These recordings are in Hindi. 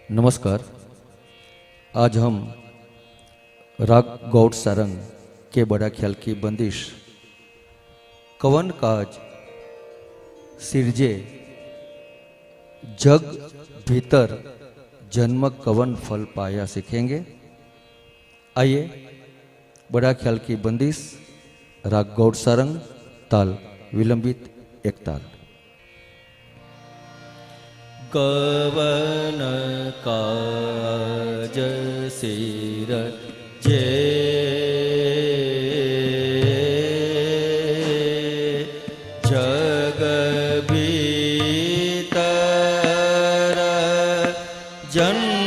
नमस्कार। आज हम राग गौड़ सारंग के बड़ा ख्याल की बंदिश कवन काज सिरजे जग भीतर जन्म कवन फल पाया सीखेंगे। आइए बड़ा ख्याल की बंदिश राग गौड़ सारंग ताल विलंबित एक ताल। कवन काज सिरजे जग भीतर जन्म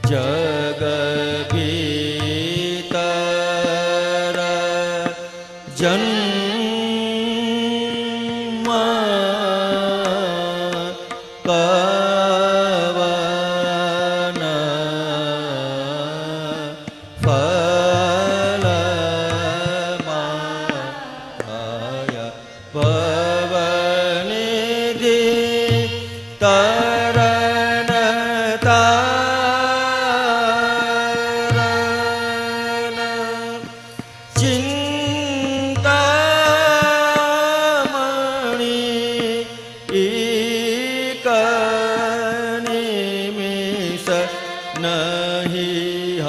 जग भीतर जन्म कवन फल पाया पवनिधि तरनता नहीं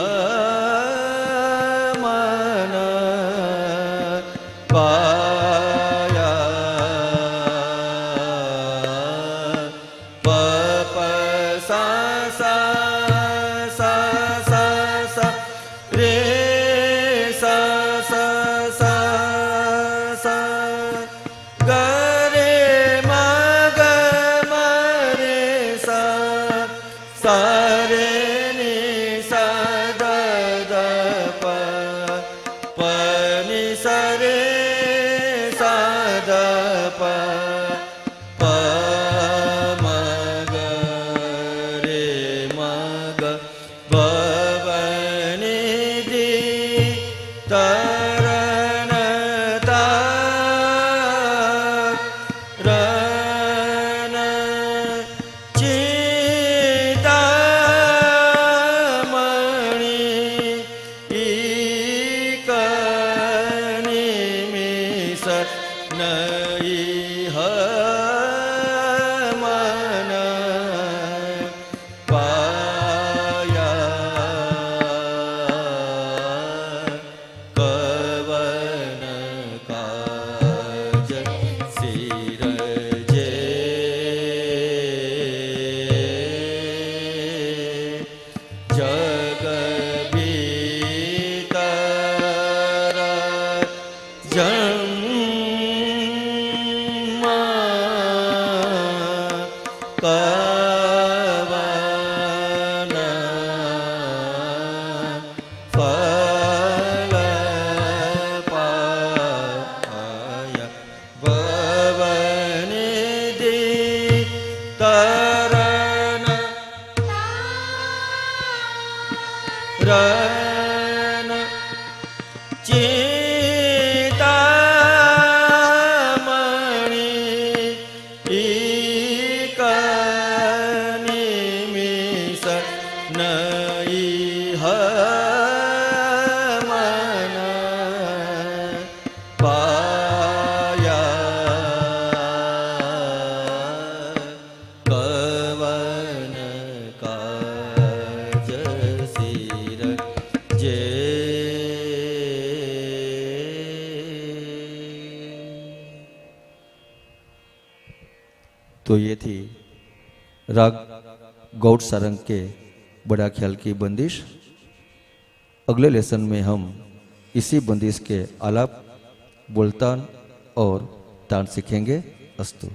मन पाया पप सा सा सा सा सा रे सा सा सा सा ग रे म ग म रे सा सा रे नहीं मन पाया कवन काज सिरजे जग भीतर कवन फल पाया पवनिधि तरन रन नहीं मन पाया कवन तो ये थी राग गौड़ सारंग के बड़ा ख्याल की बंदिश। अगले लेसन में हम इसी बंदिश के आलाप, बोलतान और तान सीखेंगे। अस्तु।